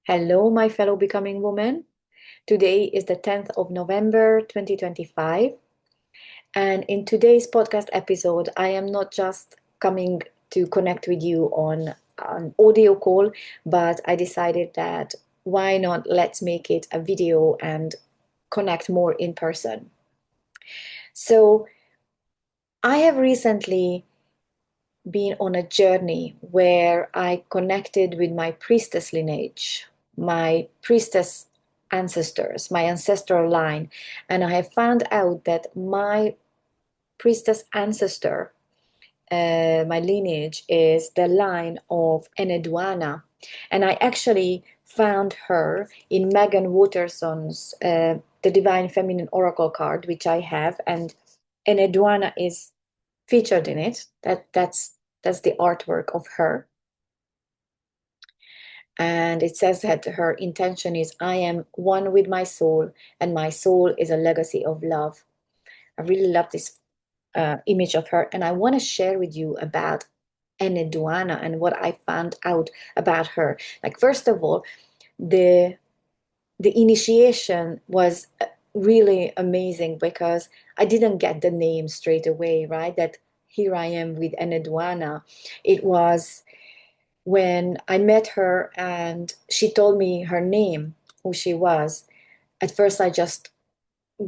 Hello, my fellow becoming woman. Today is the 10th of November 2025. And in today's podcast episode, I am not just coming to connect with you on an audio call, but I decided that why not let's make it a video and connect more in person. So I have recently been on a journey where I connected with my priestess lineage, my priestess ancestors, my ancestral line, and I have found out that my priestess ancestor, my lineage, is the line of Enedwana, and I actually found her in Megan Waterson's The Divine Feminine Oracle card, which I have, and Enedwana is featured in it. That's the artwork of her. And it says that her intention is, I am one with my soul, and my soul is a legacy of love. I really love this image of her, and I want to share with you about Eneduana and what I found out about her. Like, first of all, the the initiation was really amazing because I didn't get the name straight away, right? That here I am with Eneduana. It was when I met her and she told me her name, who she was. At first, I just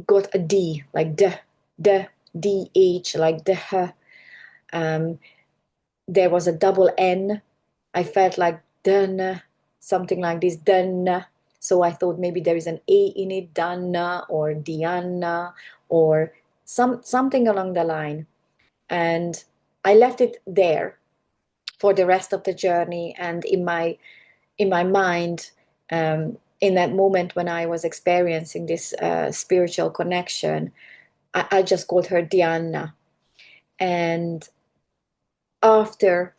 got a D, like D-H, like the. Um, there was a double N. I felt like dun, something like this, dun. So I thought maybe there is an A in it, Dana or Diana or something along the line. And I left it there for the rest of the journey. And in my mind, in that moment when I was experiencing this spiritual connection, I just called her Diana. And after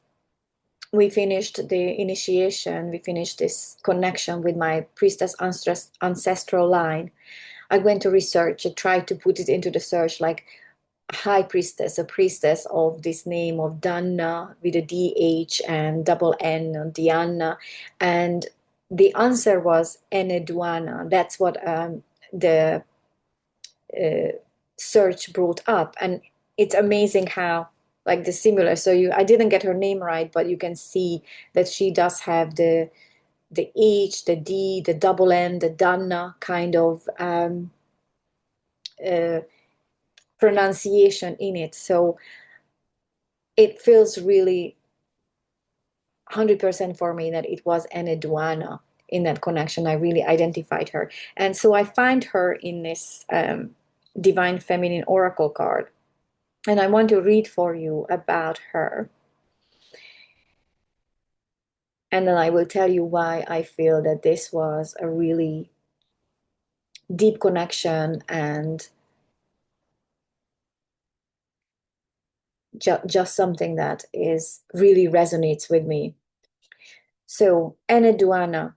we finished the initiation, we finished this connection with my priestess ancestral line, I went to research and tried to put it into the search like high priestess, a priestess of this name of Dana with a DH and double N, Diana. And the answer was Eneduana. That's what the uh, search brought up. And it's amazing how like the similar. So I didn't get her name right, but you can see that she does have the H, the D, the double N, the Dana kind of uh, pronunciation in it. So it feels really 100% for me that it was Eneduana in that connection. I really identified her. And so I find her in this Divine Feminine Oracle card. And I want to read for you about her. And then I will tell you why I feel that this was a really deep connection and just something that is really resonates with me. So, Eneduana.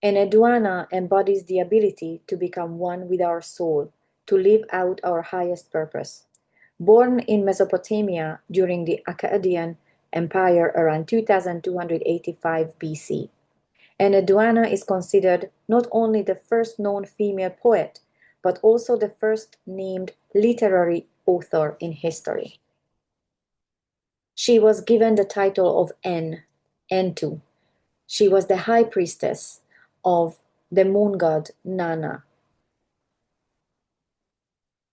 Eneduana embodies the ability to become one with our soul, to live out our highest purpose. Born in Mesopotamia during the Akkadian Empire around 2285 BC, Eneduana is considered not only the first known female poet, but also the first named literary author in history. She was given the title of Entu. She was the high priestess of the moon god Nana.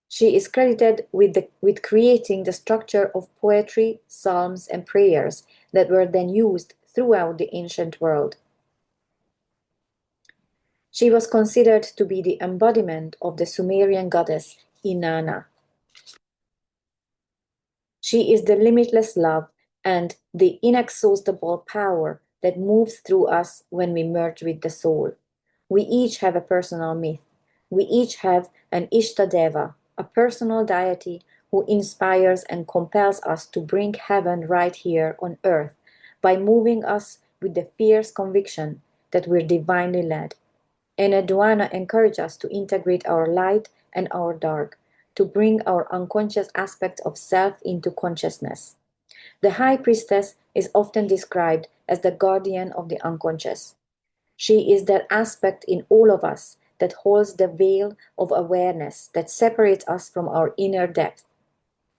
She is credited with creating the structure of poetry, psalms, and prayers that were then used throughout the ancient world. She was considered to be the embodiment of the Sumerian goddess Inanna. She is the limitless love and the inexhaustible power that moves through us when we merge with the soul. We each have a personal myth. We each have an Ishtadeva, a personal deity who inspires and compels us to bring heaven right here on earth by moving us with the fierce conviction that we're divinely led. And Adwana encourages us to integrate our light and our dark, to bring our unconscious aspects of self into consciousness. The High Priestess is often described as the guardian of the unconscious. She is that aspect in all of us that holds the veil of awareness that separates us from our inner depth.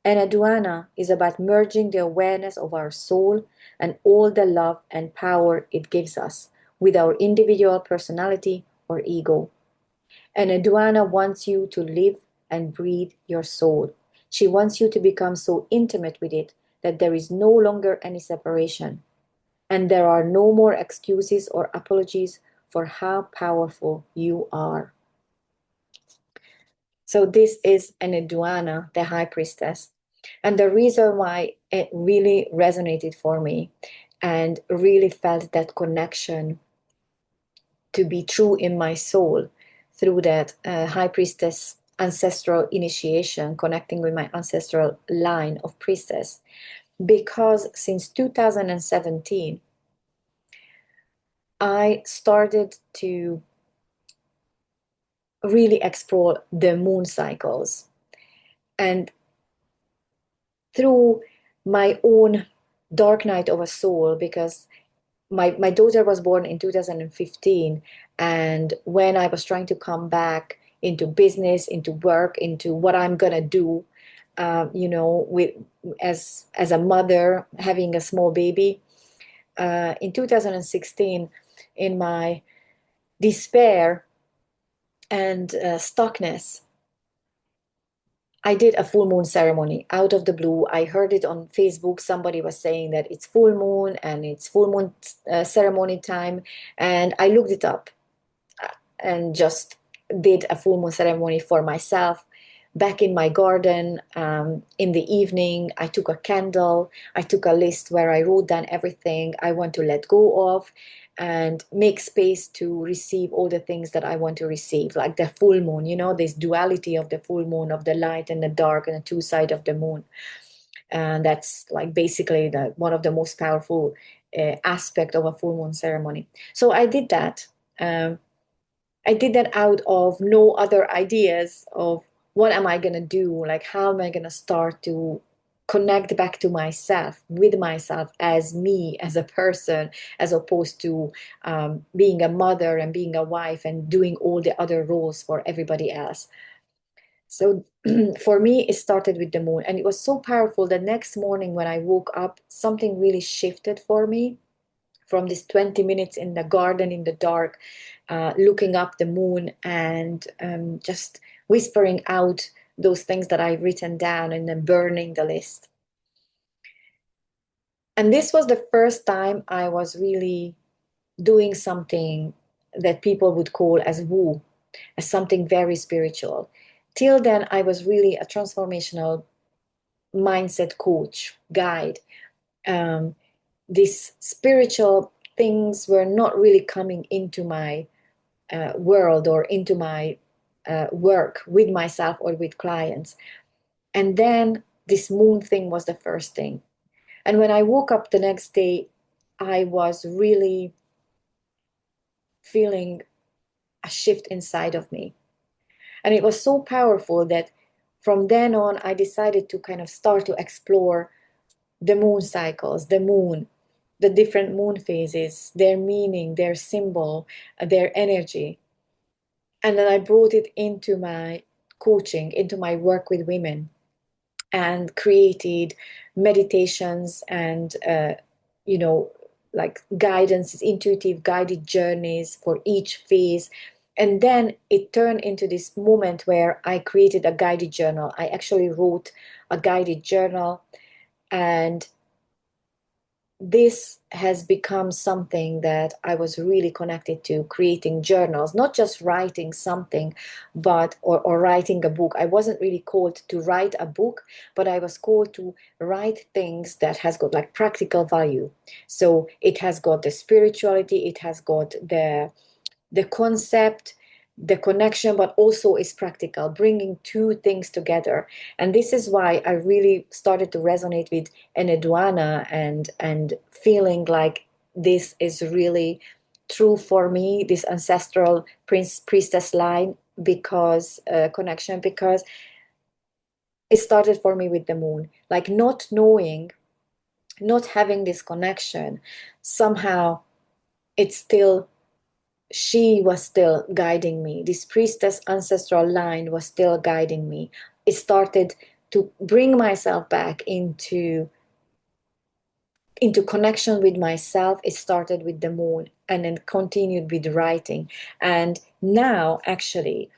And Adwana is about merging the awareness of our soul and all the love and power it gives us with our individual personality or ego. And Adwana wants you to live and breathe your soul. She wants you to become so intimate with it that there is no longer any separation. And there are no more excuses or apologies for how powerful you are. So this is an Adwana, the High Priestess. And the reason why it really resonated for me and really felt that connection to be true in my soul through that High Priestess ancestral initiation, connecting with my ancestral line of priestess, because since 2017, I started to really explore the moon cycles. And through my own dark night of a soul, because my daughter was born in 2015, and when I was trying to come back into business, into work, into what I'm gonna do, with as a mother having a small baby, in 2016, in my despair and stuckness, I did a full moon ceremony out of the blue. I heard it on Facebook. Somebody was saying that it's full moon and it's full moon ceremony time. And I looked it up and just did a full moon ceremony for myself back in my garden. In the evening, I took a candle. I took a list where I wrote down everything I want to let go of and make space to receive all the things that I want to receive, like the full moon, this duality of the full moon, of the light and the dark and the two sides of the moon. And that's like basically one of the most powerful aspect of a full moon ceremony. So I did that. Um, I did that out of no other ideas of what am I going to do? Like, how am I going to start to connect back to myself, with myself as me, as a person, as opposed to being a mother and being a wife and doing all the other roles for everybody else. So for me, it started with the moon. And it was so powerful. The next morning when I woke up, something really shifted for me from this 20 minutes in the garden in the dark, looking up the moon and just whispering out those things that I've written down and then burning the list. And this was the first time I was really doing something that people would call as woo, as something very spiritual. Till then, I was really a transformational mindset coach, guide. Um, these spiritual things were not really coming into my world or into my work with myself or with clients. And then this moon thing was the first thing. And when I woke up the next day, I was really feeling a shift inside of me. And it was so powerful that from then on, I decided to kind of start to explore the moon cycles, the moon, the different moon phases, their meaning, their symbol, their energy. And then I brought it into my coaching, into my work with women, and created meditations and, you know, like guidance, intuitive guided journeys for each phase. And then it turned into this moment where I created a guided journal. I actually wrote a guided journal, and this has become something that I was really connected to, creating journals, not just writing something, but or writing a book. I wasn't really called to write a book, but I was called to write things that has got like practical value. So it has got the spirituality, it has got the concept, the connection, but also is practical, bringing two things together. And this is why I really started to resonate with Enedwana and feeling like this is really true for me, this ancestral priestess line, because connection, because it started for me with the moon, like not knowing, not having this connection. Somehow it's still she was still guiding me. This priestess ancestral line was still guiding me. It started to bring myself back into connection with myself. It started with the moon and then continued with writing. And now, actually,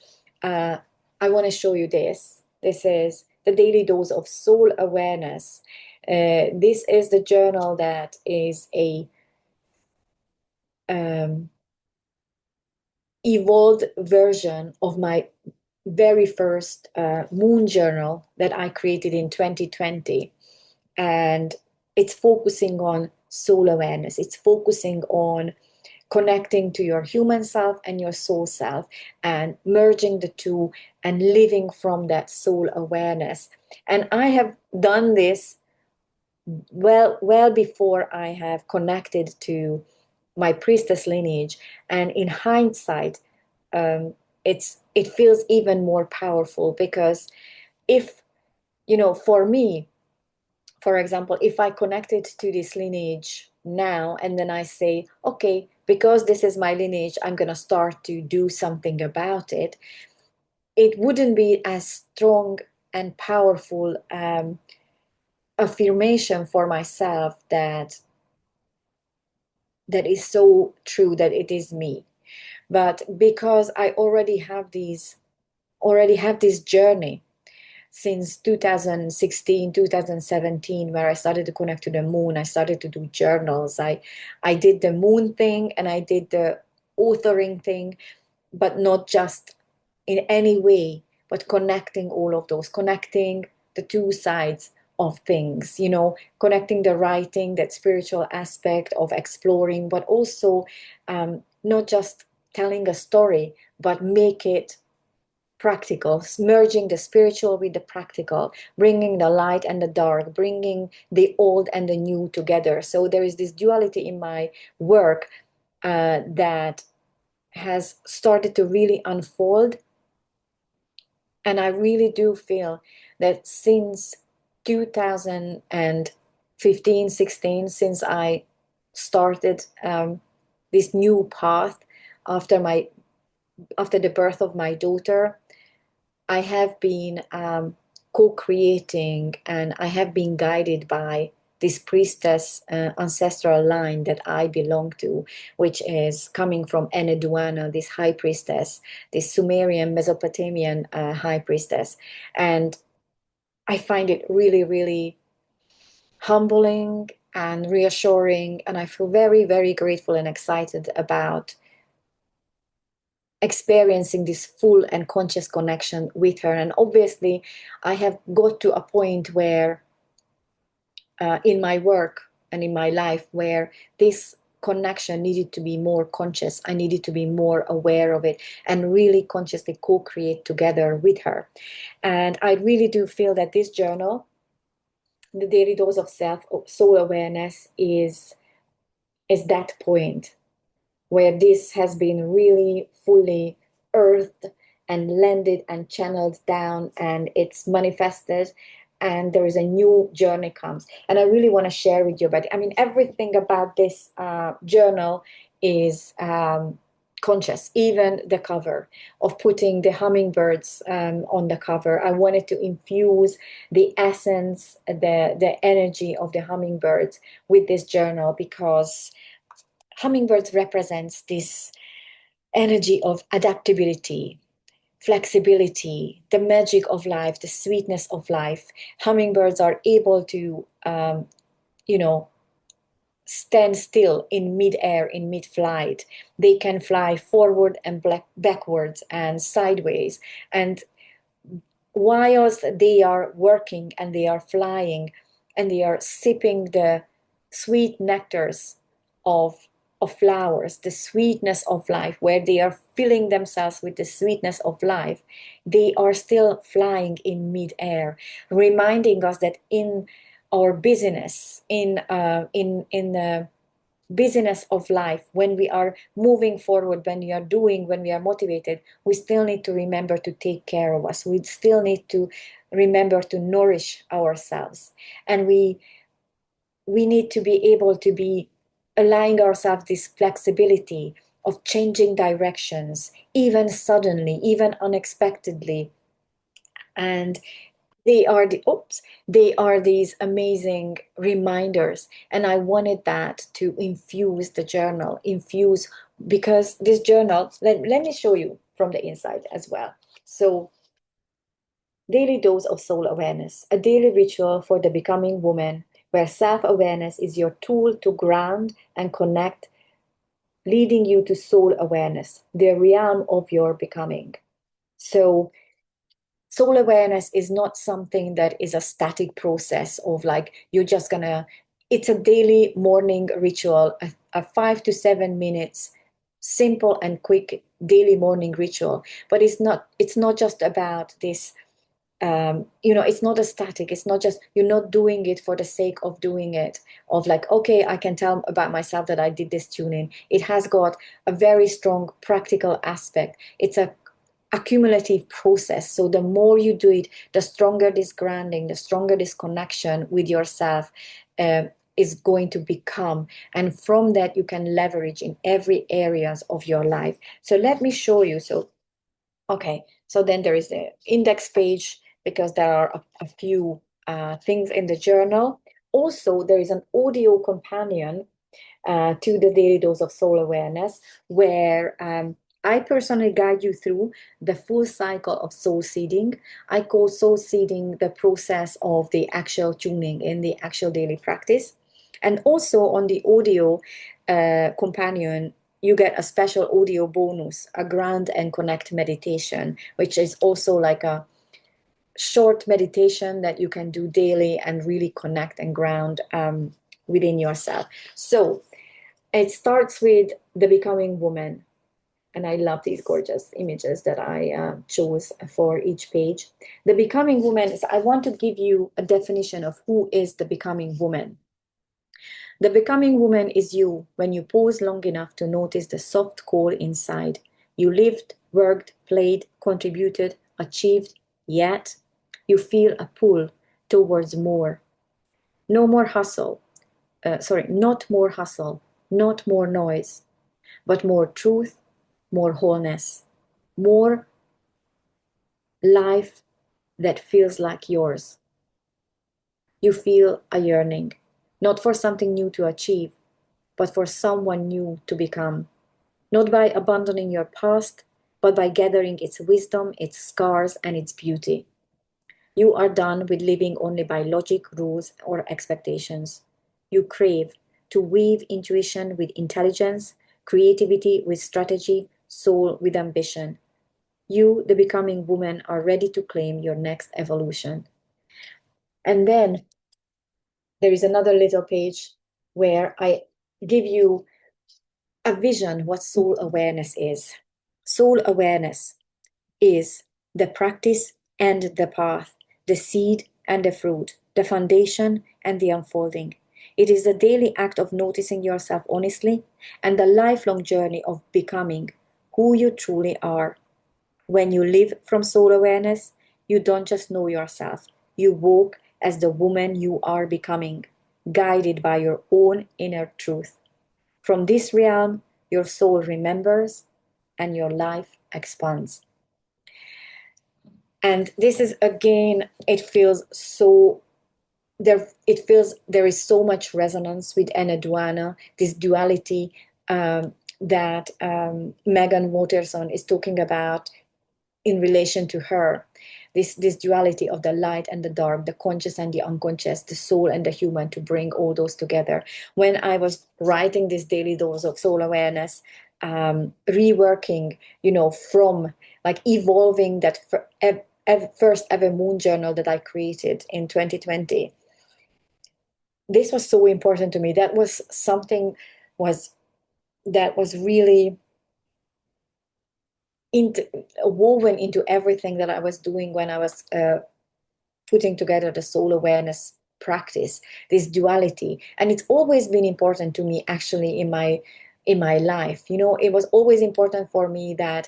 uh, I want to show you this. This is the daily dose of soul awareness. This is the journal that is a um, evolved version of my very first moon journal that I created in 2020. And it's focusing on soul awareness. It's focusing on connecting to your human self and your soul self and merging the two and living from that soul awareness. And I have done this well before I have connected to my priestess lineage. And in hindsight, um, it feels even more powerful because if for me, for example, if I connected to this lineage now and then I say, okay, because this is my lineage, I'm going to start to do something about it, it wouldn't be as strong and powerful affirmation for myself that is so true that it is me. But because I already have this journey since 2016, 2017, where I started to connect to the moon. I started to do journals. I did the moon thing and I did the authoring thing, but not just in any way, but connecting all of those, connecting the two sides of things, connecting the writing, that spiritual aspect of exploring, but also not just telling a story, but make it practical, merging the spiritual with the practical, bringing the light and the dark, bringing the old and the new together. So there is this duality in my work that has started to really unfold. And I really do feel that since 2015, 16, since I started this new path after the birth of my daughter, I have been co-creating and I have been guided by this priestess ancestral line that I belong to, which is coming from Eneduana, this high priestess, this Sumerian Mesopotamian high priestess. And I find it really, really humbling and reassuring. And I feel very, very grateful and excited about experiencing this full and conscious connection with her. And obviously, I have got to a point where, in my work and in my life, where this connection needed to be more conscious. I needed to be more aware of it and really consciously co create together with her. And I really do feel that this journal, the daily dose of self soul awareness, is that point where this has been really fully earthed and landed and channeled down and it's manifested and there is a new journey comes. And I really want to share with you about it. I mean, everything about this journal is conscious, even the cover of putting the hummingbirds on the cover. I wanted to infuse the essence, the energy of the hummingbirds with this journal because hummingbirds represents this energy of adaptability, flexibility, the magic of life, the sweetness of life. Hummingbirds are able to, you know, stand still in mid-air, in mid-flight. They can fly forward and backwards and sideways. And whilst they are working and they are flying and they are sipping the sweet nectars of flowers, the sweetness of life, where they are filling themselves with the sweetness of life, they are still flying in mid-air, reminding us that in our business, in the busyness of life, when we are moving forward, when we are doing, when we are motivated, we still need to remember to take care of us. We still need to remember to nourish ourselves. And we need to be able to be allowing ourselves this flexibility of changing directions, even suddenly, even unexpectedly. And they are these amazing reminders. And I wanted that to infuse the journal, infuse, because this journal, let me show you from the inside as well. So, daily dose of soul awareness, a daily ritual for the becoming woman, where self-awareness is your tool to ground and connect, leading you to soul awareness, the realm of your becoming. So soul awareness is not something that is a static process of like you're just gonna, it's a daily morning ritual, a 5 to 7 minutes simple and quick daily morning ritual. But it's not just about this, it's not a static, it's not just, you're not doing it for the sake of doing it, of like, okay, I can tell about myself that I did this tuning. It has got a very strong practical aspect. It's a accumulative process. So the more you do it, the stronger this grounding, the stronger this connection with yourself uh, is going to become. And from that, you can leverage in every areas of your life. So let me show you. So, okay. So then there is the index page because there are a few things in the journal. Also, there is an audio companion to the Daily Dose of Soul Awareness, where I personally guide you through the full cycle of soul seeding. I call soul seeding the process of the actual tuning in the actual daily practice. And also on the audio companion, you get a special audio bonus, a ground and connect meditation, which is also like a short meditation that you can do daily and really connect and ground within yourself. So it starts with the becoming woman. And I love these gorgeous images that I chose for each page. The becoming woman is, I want to give you a definition of who is the becoming woman. The becoming woman is you when you pause long enough to notice the soft core inside. You lived, worked, played, contributed, achieved, yet you feel a pull towards more. No more hustle. Not more hustle, not more noise, but more truth, more wholeness, more life that feels like yours. You feel a yearning, not for something new to achieve, but for someone new to become. Not by abandoning your past, but by gathering its wisdom, its scars, and its beauty. You are done with living only by logic, rules, or expectations. You crave to weave intuition with intelligence, creativity with strategy, soul with ambition. You, the becoming woman, are ready to claim your next evolution. And then there is another little page where I give you a vision what soul awareness is. Soul awareness is the practice and the path, the seed and the fruit, the foundation and the unfolding. It is the daily act of noticing yourself honestly and the lifelong journey of becoming who you truly are. When you live from soul awareness, you don't just know yourself, you walk as the woman you are becoming, guided by your own inner truth. From this realm, your soul remembers and your life expands. And this is again, it feels so there, it feels there is so much resonance with Enneaduana, this duality that Megan Watterson is talking about in relation to her, this duality of the light and the dark, the conscious and the unconscious, the soul and the human, to bring all those together. When I was writing this daily dose of soul awareness, reworking, from like evolving that first ever moon journal that I created in 2020, this was so important to me. That was something was that was really into, woven into everything that I was doing when I was putting together the soul awareness practice, this duality. And it's always been important to me actually in my life. It was always important for me that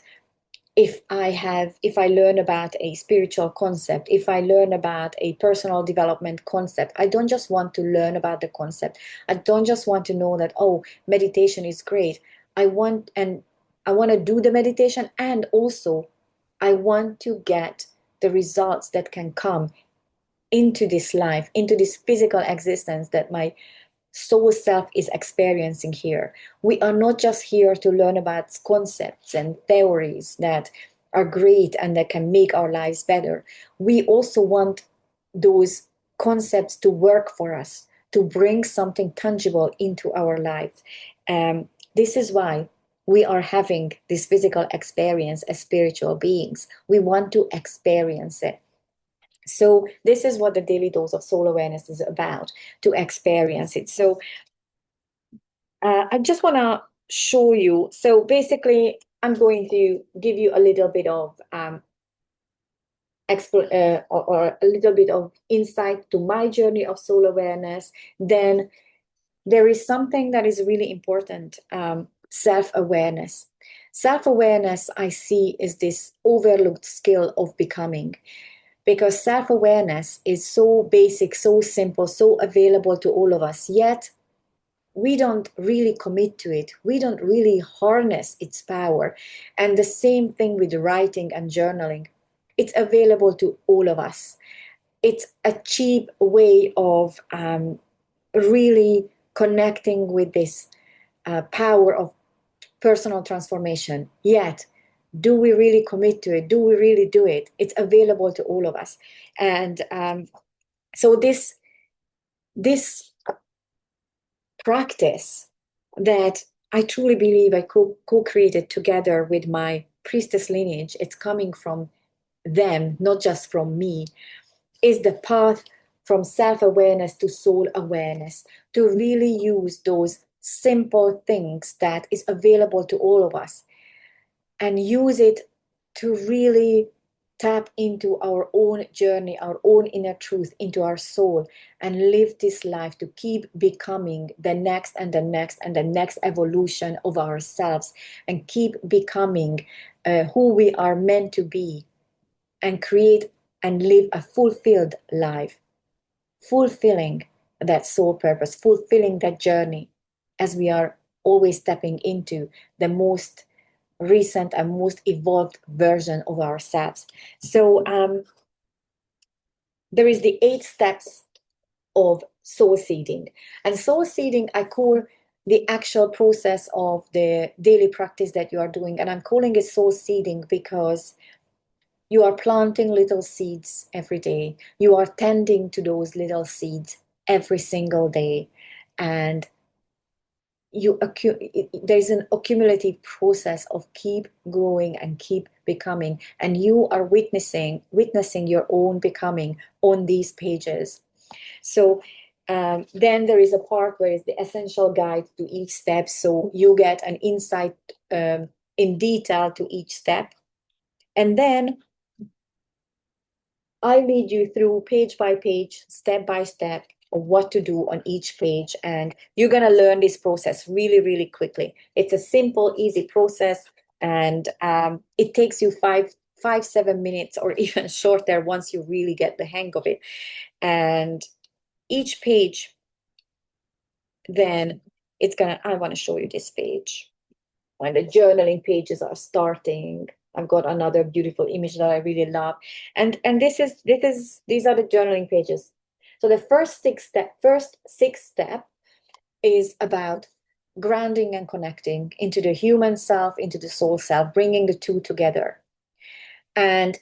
if I learn about a spiritual concept, if I learn about a personal development concept, I don't just want to learn about the concept. I don't just want to know that, oh, meditation is great. I want to do the meditation, and also I want to get the results that can come into this life, into this physical existence that my soul self is experiencing here. We are not just here to learn about concepts and theories that are great and that can make our lives better. We also want those concepts to work for us, to bring something tangible into our lives. This is why we are having this physical experience as spiritual beings. We want to experience it. So this is what the daily dose of soul awareness is about, to experience it. So I just want to show you. So basically, I'm going to give you a little bit of or a little bit of insight to my journey of soul awareness. Then there is something that is really important, self-awareness. Self-awareness, I see, is this overlooked skill of becoming, because self-awareness is so basic, so simple, so available to all of us, yet we don't really commit to it. We don't really harness its power. And the same thing with writing and journaling. It's available to all of us. It's a cheap way of really connecting with this power of personal transformation. Yet, do we really commit to it? Do we really do it? It's available to all of us. And so this practice that I truly believe I co-created together with my priestess lineage, it's coming from them, not just from me, is the path from self-awareness to soul awareness, to really use those simple things that is available to all of us and use it to really tap into our own journey, our own inner truth, into our soul, and live this life to keep becoming the next and the next and the next evolution of ourselves, and keep becoming who we are meant to be, and create and live a fulfilled life, fulfilling that soul purpose, fulfilling that journey, as we are always stepping into the most recent and most evolved version of ourselves. So there is the 8 steps of soul seeding. And soul seeding, I call the actual process of the daily practice that you are doing. And I'm calling it soul seeding because you are planting little seeds every day. You are tending to those little seeds every single day. And there's an accumulative process of keep growing and keep becoming, and you are witnessing your own becoming on these pages. So then there is a part where it's the essential guide to each step, so you get an insight in detail to each step, and then I lead you through page by page, step by step, of what to do on each page. And you're going to learn this process really, really quickly. It's a simple, easy process. And it takes you 7 minutes or even shorter once you really get the hang of it. And each page, then I want to show you this page. When the journaling pages are starting, I've got another beautiful image that I really love. And these are the journaling pages. So the first six step is about grounding and connecting into the human self, into the soul self, bringing the two together. And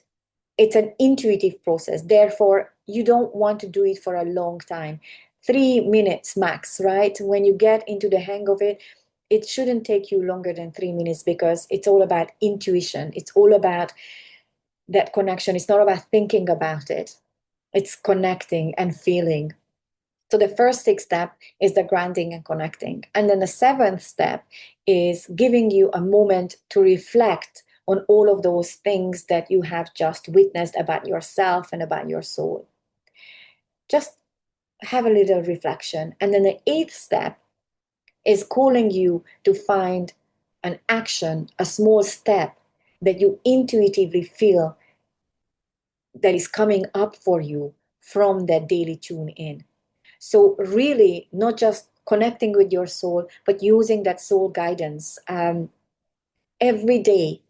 it's an intuitive process. Therefore, you don't want to do it for a long time. 3 minutes max, right? When you get into the hang of it, it shouldn't take you longer than 3 minutes, because it's all about intuition. It's all about that connection. It's not about thinking about it. It's connecting and feeling. So the first 6 step is the grounding and connecting. And then the 7th step is giving you a moment to reflect on all of those things that you have just witnessed about yourself and about your soul. Just have a little reflection. And then the 8th step is calling you to find an action, a small step that you intuitively feel that is coming up for you from that daily tune in. So really, not just connecting with your soul, but using that soul guidance every day,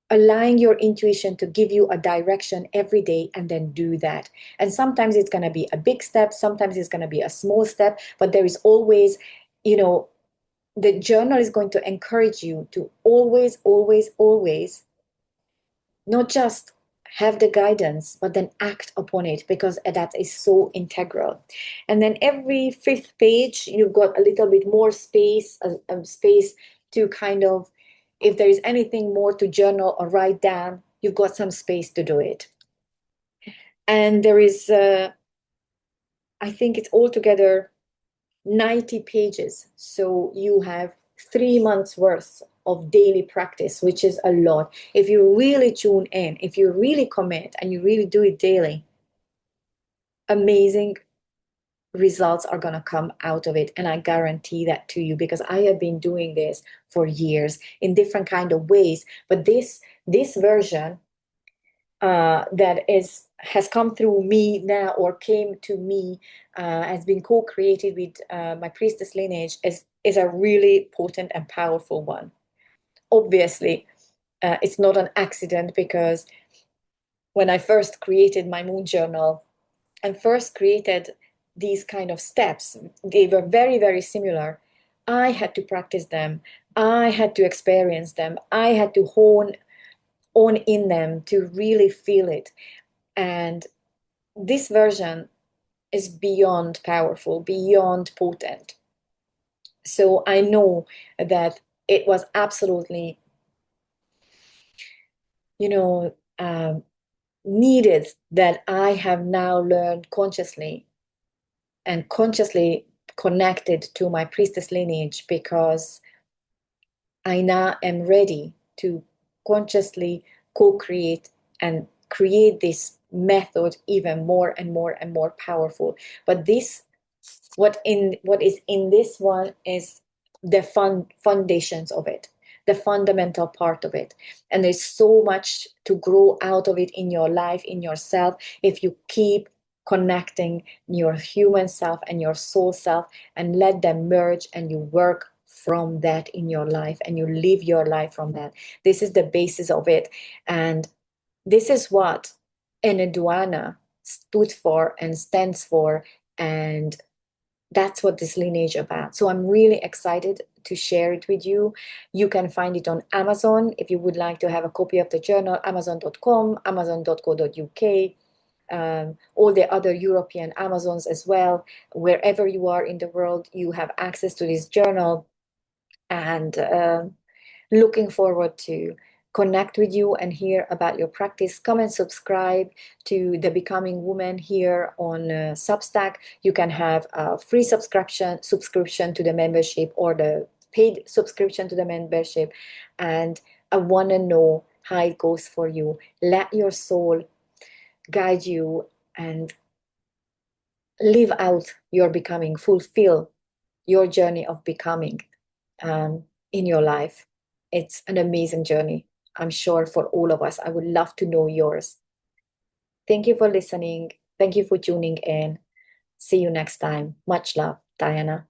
allowing your intuition to give you a direction every day, and then do that. And sometimes it's going to be a big step, sometimes it's going to be a small step, but there is always, you know, the journal is going to encourage you to always, always, always not just have the guidance, but then act upon it, because that is so integral. And then every fifth page, you've got a little bit more space, a space to kind of, if there is anything more to journal or write down, you've got some space to do it. And there is, I think it's altogether 90 pages. So you have 3 months worth of daily practice, which is a lot. If you really tune in, if you really commit and you really do it daily, amazing results are going to come out of it. And I guarantee that to you, because I have been doing this for years in different kind of ways. But this version that has come through me now, or came to me, has been co-created with my Priestess Lineage, is a really potent and powerful one. Obviously, it's not an accident, because when I first created my moon journal and first created these kind of steps, they were very, very similar. I had to practice them. I had to experience them. I had to hone on in them to really feel it. And this version is beyond powerful, beyond potent. So I know that it was absolutely, you know, needed, that I have now learned consciously and consciously connected to my priestess lineage, because I now am ready to consciously co-create and create this method even more and more and more powerful. But this, what is in this one is the foundations of it, the fundamental part of it. And there's so much to grow out of it in your life, in yourself, if you keep connecting your human self and your soul self, and let them merge, and you work from that in your life, and you live your life from that. This is the basis of it. And this is what Eneduana stood for and stands for. And that's what this lineage about. So I'm really excited to share it with you. You can find it on Amazon if you would like to have a copy of the journal. Amazon.com, amazon.co.uk, all the other European Amazons as well. Wherever you are in the world, you have access to this journal. And looking forward to connect with you and hear about your practice. Come and subscribe to the Becoming Woman here on Substack. You can have a free subscription to the membership, or the paid subscription to the membership. And I want to know how it goes for you. Let your soul guide you and live out your becoming, fulfill your journey of becoming in your life. It's an amazing journey, I'm sure, for all of us. I would love to know yours. Thank you for listening. Thank you for tuning in. See you next time. Much love, Diana.